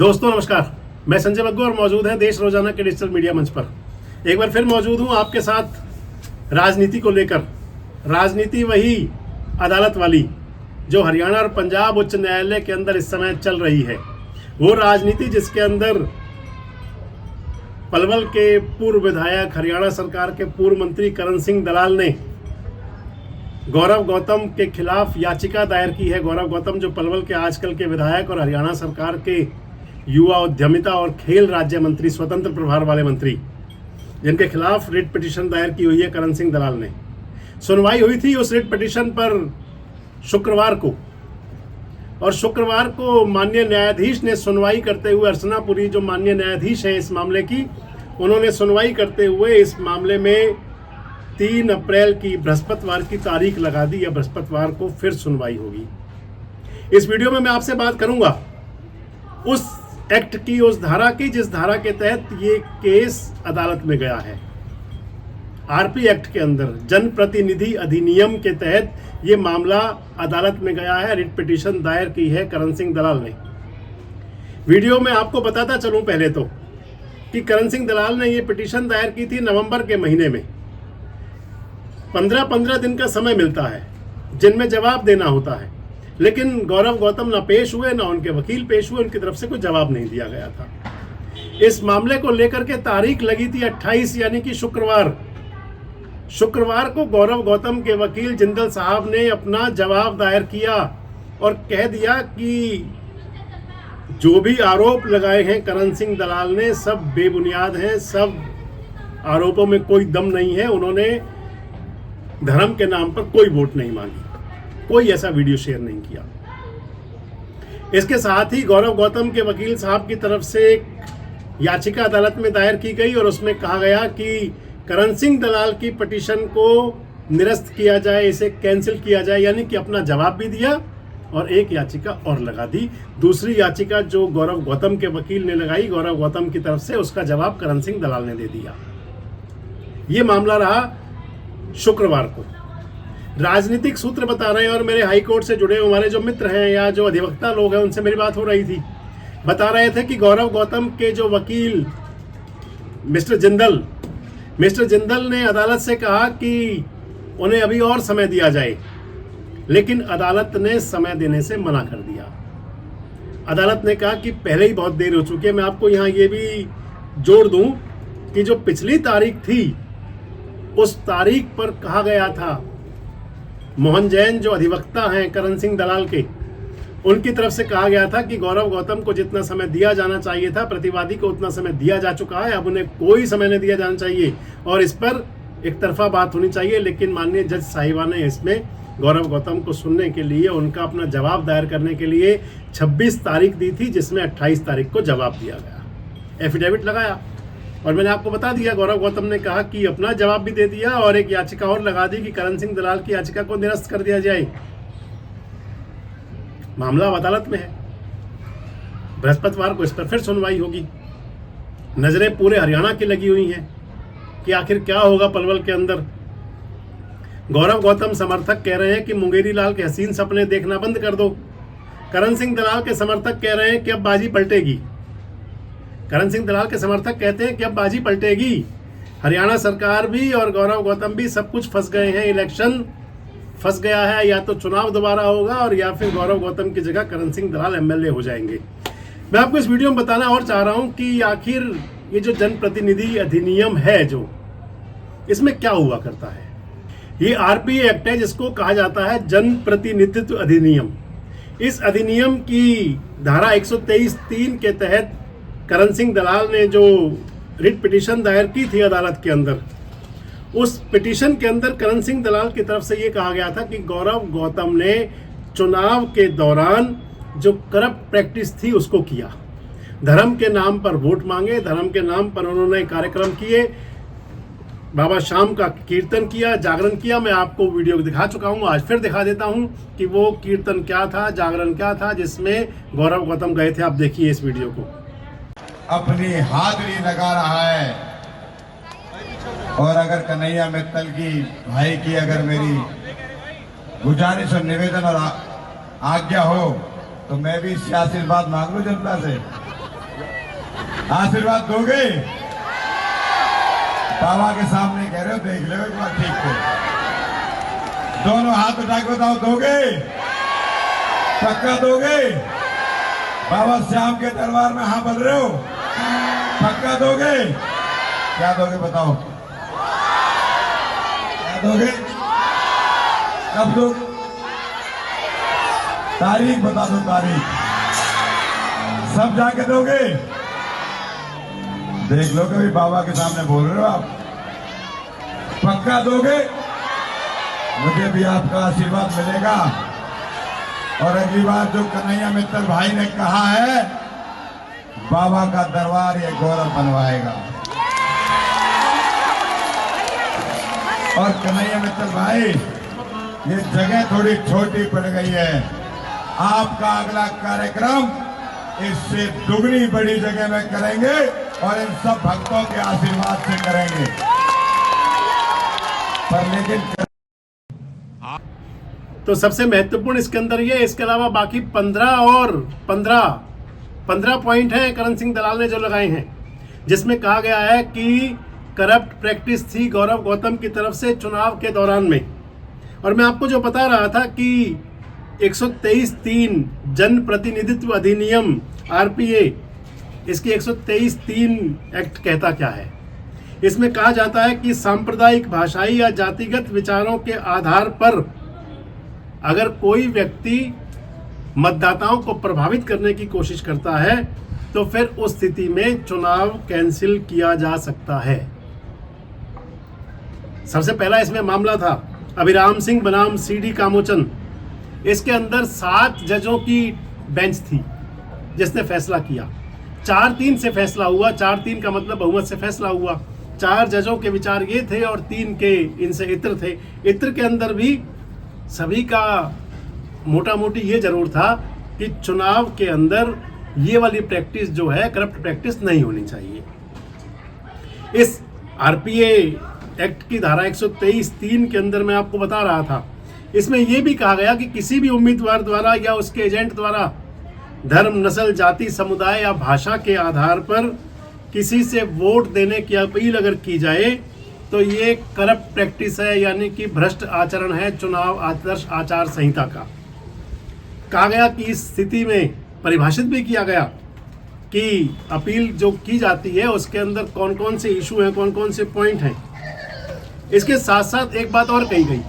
दोस्तों नमस्कार, मैं संजय बग्गू और मौजूद हैं देश रोजाना के डिजिटल मीडिया मंच पर। एक बार फिर मौजूद हूं आपके साथ राजनीति को लेकर। राजनीति वही अदालत वाली जो हरियाणा और पंजाब उच्च न्यायालय के अंदर इस समय चल रही है। वो राजनीति जिसके अंदर पलवल के पूर्व विधायक, हरियाणा सरकार के पूर्व मंत्री करण सिंह दलाल ने गौरव गौतम के खिलाफ याचिका दायर की है। गौरव गौतम जो पलवल के आजकल के विधायक और हरियाणा सरकार के युवा उद्यमिता और खेल राज्य मंत्री, स्वतंत्र प्रभार वाले मंत्री, जिनके खिलाफ रिट पिटीशन दायर की हुई है करण सिंह दलाल ने। सुनवाई हुई थी उस रिट पिटीशन पर शुक्रवार को, और शुक्रवार को माननीय न्यायाधीश ने सुनवाई करते हुए, अर्चना पुरी जो माननीय न्यायाधीश है इस मामले की, उन्होंने सुनवाई करते हुए इस मामले में 3 अप्रैल की बृहस्पतिवार की तारीख लगा दी। या बृहस्पतिवार को फिर सुनवाई होगी। इस वीडियो में मैं आपसे बात करूंगा उस एक्ट की, उस धारा की जिस धारा के तहत ये केस अदालत में गया है। आरपी एक्ट के अंदर जनप्रतिनिधि अधिनियम के तहत ये मामला अदालत में गया है। रिट पिटीशन दायर की है करण सिंह दलाल ने। वीडियो में आपको बताता चलूं पहले तो कि करण सिंह दलाल ने ये पिटीशन दायर की थी नवंबर के महीने में। 15 दिन का समय मिलता है जिनमें जवाब देना होता है, लेकिन गौरव गौतम ना पेश हुए, ना उनके वकील पेश हुए, उनकी तरफ से कोई जवाब नहीं दिया गया था। इस मामले को लेकर के तारीख लगी थी 28, यानी कि शुक्रवार को गौरव गौतम के वकील जिंदल साहब ने अपना जवाब दायर किया और कह दिया कि जो भी आरोप लगाए हैं करण सिंह दलाल ने सब बेबुनियाद हैं, सब आरोपों में कोई दम नहीं है। उन्होंने धर्म के नाम पर कोई वोट नहीं मांगी, कोई ऐसा वीडियो शेयर नहीं किया। इसके साथ ही गौरव गौतम के वकील साहब की तरफ से एक याचिका अदालत में दायर की गई और उसमें कहा गया कि करण सिंह दलाल की पिटीशन को निरस्त किया जाए, इसे कैंसिल किया जाए, यानी कि अपना जवाब भी दिया और एक याचिका और लगा दी। दूसरी याचिका जो गौरव गौतम के वकील ने लगाई गौरव गौतम की तरफ से, उसका जवाब करण सिंह दलाल ने दे दिया। ये मामला रहा शुक्रवार को। राजनीतिक सूत्र बता रहे हैं, और मेरे हाई कोर्ट से जुड़े हमारे जो मित्र हैं या जो अधिवक्ता लोग हैं उनसे मेरी बात हो रही थी, बता रहे थे कि गौरव गौतम के जो वकील मिस्टर जिंदल ने अदालत से कहा कि उन्हें अभी और समय दिया जाए, लेकिन अदालत ने समय देने से मना कर दिया। अदालत ने कहा कि पहले ही बहुत देर हो चुकी है। मैं आपको यहाँ ये भी जोड़ दूं कि जो पिछली तारीख थी उस तारीख पर कहा गया था, मोहन जैन जो अधिवक्ता हैं करण सिंह दलाल के, उनकी तरफ से कहा गया था कि गौरव गौतम को जितना समय दिया जाना चाहिए था प्रतिवादी को उतना समय दिया जा चुका है, अब उन्हें कोई समय नहीं दिया जाना चाहिए और इस पर एक तरफा बात होनी चाहिए। लेकिन माननीय जज साहिबा ने इसमें गौरव गौतम को सुनने के लिए, उनका अपना जवाब दायर करने के लिए 26 तारीख दी थी, जिसमें 28 तारीख को जवाब दिया गया, एफिडेविट लगाया। और मैंने आपको बता दिया, गौरव गौतम ने कहा कि अपना जवाब भी दे दिया और एक याचिका और लगा दी कि करण सिंह दलाल की याचिका को निरस्त कर दिया जाए। मामला अदालत में है। बृहस्पतिवार को इस पर फिर सुनवाई होगी। नजरें पूरे हरियाणा की लगी हुई हैं कि आखिर क्या होगा पलवल के अंदर। गौरव गौतम समर्थक कह रहे हैं कि मुंगेरी लाल के हसीन सपने देखना बंद कर दो। करण सिंह दलाल के समर्थक कह रहे हैं कि अब बाजी पलटेगी। करण सिंह दलाल के समर्थक कहते हैं कि अब बाजी पलटेगी। हरियाणा सरकार भी और गौरव गौतम भी सब कुछ फंस गए हैं, इलेक्शन फंस गया है। या तो चुनाव दोबारा होगा और या फिर गौरव गौतम की जगह करण सिंह दलाल एमएलए हो जाएंगे। मैं आपको इस वीडियो में बताना और चाह रहा हूं कि आखिर ये जो जनप्रतिनिधि अधिनियम है, जो इसमें क्या हुआ करता है। ये आरपी एक्ट है जिसको कहा जाता है जनप्रतिनिधित्व अधिनियम। इस अधिनियम की धारा 123(3) के तहत करण सिंह दलाल ने जो रिट पिटीशन दायर की थी अदालत के अंदर, उस पिटीशन के अंदर करण सिंह दलाल की तरफ से ये कहा गया था कि गौरव गौतम ने चुनाव के दौरान जो करप्ट प्रैक्टिस थी उसको किया। धर्म के नाम पर वोट मांगे, धर्म के नाम पर उन्होंने कार्यक्रम किए, बाबा श्याम का कीर्तन किया, जागरण किया। मैं आपको वीडियो दिखा चुका हूँ, आज फिर दिखा देता हूँ कि वो कीर्तन क्या था, जागरण क्या था, जिसमें गौरव गौतम गए थे। आप देखिए इस वीडियो को। अपनी हाजिरी लगा रहा है, और अगर कन्हैया मित्तल की भाई की अगर मेरी गुजारिश और निवेदन और आज्ञा हो तो मैं भी सियासी बात मांग लूं जनता से। आशीर्वाद दोगे? बाबा के सामने कह रहे हो, देख लो एक बार ठीक को। दोनों हाथ उठा के बताओ, दोगे? पक्का दोगे? बाबा श्याम के दरबार में हाँ बोल रहे हो? पक्का दोगे? क्या दोगे बताओ? क्या दोगे? कब दो? तारीख बता दो, तारीख। सब जाके दोगे? देख लो, कभी बाबा के सामने बोल रहे हो आप। पक्का दोगे? मुझे भी आपका आशीर्वाद मिलेगा। और अगली बार जो कन्हैया मित्तल भाई ने कहा है, बाबा का दरबार ये गौरव बनवाएगा। और कन्हैया मित्तल भाई, ये जगह थोड़ी छोटी पड़ गई है। आपका अगला कार्यक्रम इससे दुगनी बड़ी जगह में करेंगे और इन सब भक्तों के आशीर्वाद से करेंगे। पर लेकिन तो सबसे महत्वपूर्ण इसके अंदर ये, इसके अलावा बाकी 15 पॉइंट हैं करण सिंह दलाल ने जो लगाए हैं, जिसमें कहा गया है कि करप्ट प्रैक्टिस थी गौरव गौतम की तरफ से चुनाव के दौरान में। और मैं आपको जो बता रहा था कि 123(3) जन प्रतिनिधित्व अधिनियम RPA, इसकी 123(3) एक्ट कहता क्या है। इसमें कहा जाता है कि सांप्रदायिक, भाषाई या जातिगत विचारों के आधार पर अगर कोई व्यक्ति मतदाताओं को प्रभावित करने की कोशिश करता है तो फिर उस स्थिति में चुनाव कैंसिल किया जा सकता है। सबसे पहला इसमें मामला था अभिराम सिंह बनाम CD कामोचन। इसके अंदर 7 जजों की बेंच थी जिसने फैसला किया। 4-3 से फैसला हुआ। 4-3 का मतलब बहुमत से फैसला हुआ। 4 जजों के विचार ये थे और 3 के इनसे इत्र थे। इत्र के अंदर भी सभी का मोटा मोटी ये जरूर था कि चुनाव के अंदर ये वाली प्रैक्टिस जो है, करप्ट प्रैक्टिस नहीं होनी चाहिए। इस RPA एक्ट की धारा 123(3) के अंदर मैं आपको बता रहा था, इसमें यह भी कहा गया कि किसी भी उम्मीदवार द्वारा या उसके एजेंट द्वारा धर्म, नस्ल, जाति, समुदाय या भाषा के आधार पर किसी से वोट देने की अपील अगर की जाए तो ये करप्ट प्रैक्टिस है, यानी कि भ्रष्ट आचरण है चुनाव आदर्श आचार संहिता का। कहा गया कि इस स्थिति में परिभाषित भी किया गया कि अपील जो की जाती है उसके अंदर कौन कौन से इशू हैं, कौन कौन से पॉइंट हैं। इसके साथ साथ एक बात और कही गई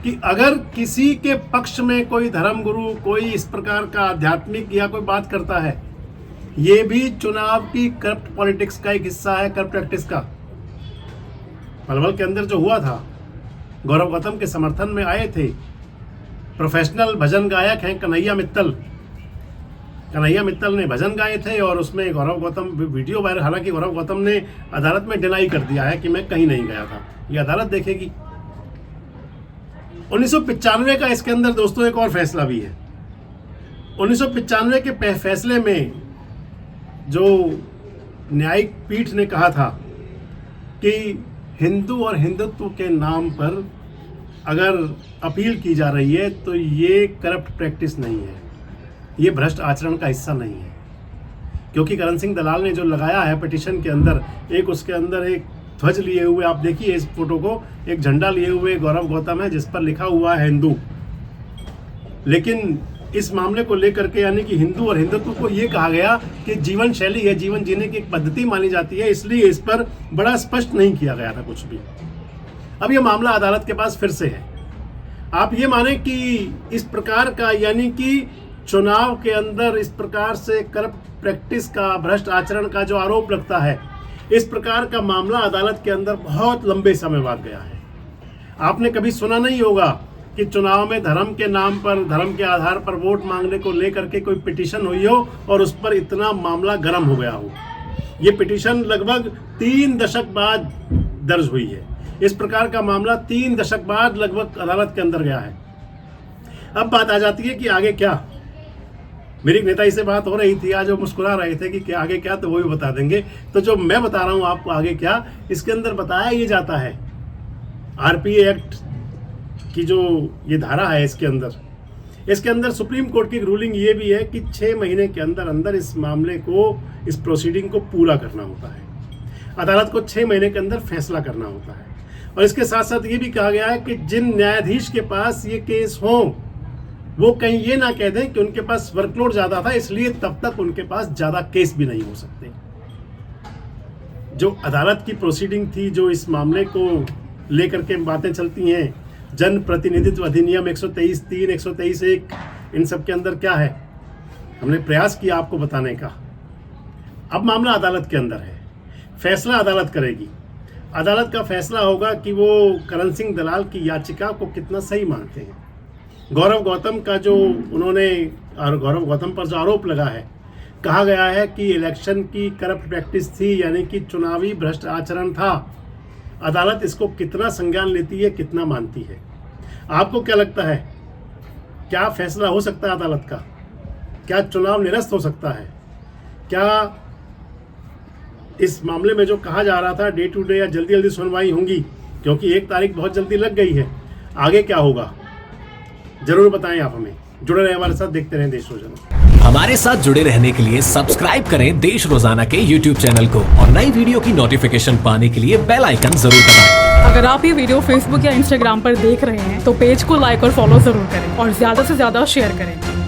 कि अगर किसी के पक्ष में कोई धर्मगुरु, कोई इस प्रकार का आध्यात्मिक या कोई बात करता है, ये भी चुनाव की करप्ट पॉलिटिक्स का एक हिस्सा है, करप्ट प्रैक्टिस का। पलवल के अंदर जो हुआ था, गौरव गौतम के समर्थन में आए थे प्रोफेशनल भजन गायक हैं कन्हैया मित्तल। कन्हैया मित्तल ने भजन गाए थे और उसमें गौरव गौतम वीडियो वायरल, हालांकि गौरव गौतम ने अदालत में डिनाई कर दिया है कि मैं कहीं नहीं गया था, ये अदालत देखेगी। 1995 का इसके अंदर दोस्तों एक और फैसला भी है। 1995 के फैसले में जो न्यायिक पीठ ने कहा था कि हिंदू और हिंदुत्व के नाम पर अगर अपील की जा रही है तो ये करप्ट प्रैक्टिस नहीं है, ये भ्रष्ट आचरण का हिस्सा नहीं है। क्योंकि करण सिंह दलाल ने जो लगाया है पिटीशन के अंदर, एक उसके अंदर एक ध्वज लिए हुए, आप देखिए इस फोटो को, एक झंडा लिए हुए गौरव गौतम है जिस पर लिखा हुआ है हिंदू। लेकिन इस मामले को लेकर के, यानी कि हिंदू और हिंदुत्व को ये कहा गया कि जीवन शैली है, जीवन जीने की एक पद्धति मानी जाती है, इसलिए इस पर बड़ा स्पष्ट नहीं किया गया था कुछ भी। अब ये मामला अदालत के पास फिर से है। आप ये माने कि इस प्रकार का, यानी कि चुनाव के अंदर इस प्रकार से करप्ट प्रैक्टिस का, भ्रष्ट आचरण का जो आरोप लगता है, इस प्रकार का मामला अदालत के अंदर बहुत लंबे समय बाद गया है। आपने कभी सुना नहीं होगा कि चुनाव में धर्म के नाम पर, धर्म के आधार पर वोट मांगने को लेकर के कोई पिटीशन हुई हो और उस पर इतना मामला गर्म हो गया हो। ये पिटीशन लगभग 3 दशक बाद दर्ज हुई है। इस प्रकार का मामला 3 दशक बाद लगभग अदालत के अंदर गया है। अब बात आ जाती है कि आगे क्या। मेरी एक नेता से बात हो रही थी आज, वो मुस्कुरा रहे थे कि क्या आगे क्या, तो वो भी बता देंगे। तो जो मैं बता रहा हूँ आपको आगे क्या, इसके अंदर बताया ये जाता है RPA एक्ट की जो ये धारा है, इसके अंदर इसके अंदर सुप्रीम कोर्ट की रूलिंग ये भी है कि 6 महीने के अंदर अंदर इस मामले को, इस प्रोसीडिंग को पूरा करना होता है। अदालत को 6 महीने के अंदर फैसला करना होता है। और इसके साथ साथ ये भी कहा गया है कि जिन न्यायाधीश के पास ये केस हो, वो कहीं ये ना कह दें कि उनके पास वर्कलोड ज़्यादा था, इसलिए तब तक उनके पास ज़्यादा केस भी नहीं हो सकते। जो अदालत की प्रोसीडिंग थी, जो इस मामले को लेकर के बातें चलती हैं, जन प्रतिनिधित्व अधिनियम 123(3), 123(1), इन सब के अंदर क्या है, हमने प्रयास किया आपको बताने का। अब मामला अदालत के अंदर है, फैसला अदालत करेगी। अदालत का फैसला होगा कि वो करण सिंह दलाल की याचिका को कितना सही मानते हैं। गौरव गौतम का जो उन्होंने, और गौरव गौतम पर जो आरोप लगा है, कहा गया है कि इलेक्शन की करप्ट प्रैक्टिस थी, यानी कि चुनावी भ्रष्ट आचरण था। अदालत इसको कितना संज्ञान लेती है, कितना मानती है? आपको क्या लगता है, क्या फैसला हो सकता है अदालत का? क्या चुनाव निरस्त हो सकता है? क्या इस मामले में जो कहा जा रहा था डे टू डे या जल्दी जल्दी सुनवाई होंगी, क्योंकि 1 तारीख बहुत जल्दी लग गई है, आगे क्या होगा जरूर बताएं आप हमें। जुड़े रहें हमारे साथ, देखते रहें देश रोजाना। हमारे साथ जुड़े रहने के लिए सब्सक्राइब करें देश रोजाना के YouTube चैनल को और नई वीडियो की नोटिफिकेशन पाने के लिए बेल आइकन जरूर दबाएं। अगर आप ये वीडियो Facebook या Instagram पर देख रहे हैं तो पेज को लाइक और फॉलो जरूर करें और ज्यादा से ज्यादा शेयर करें।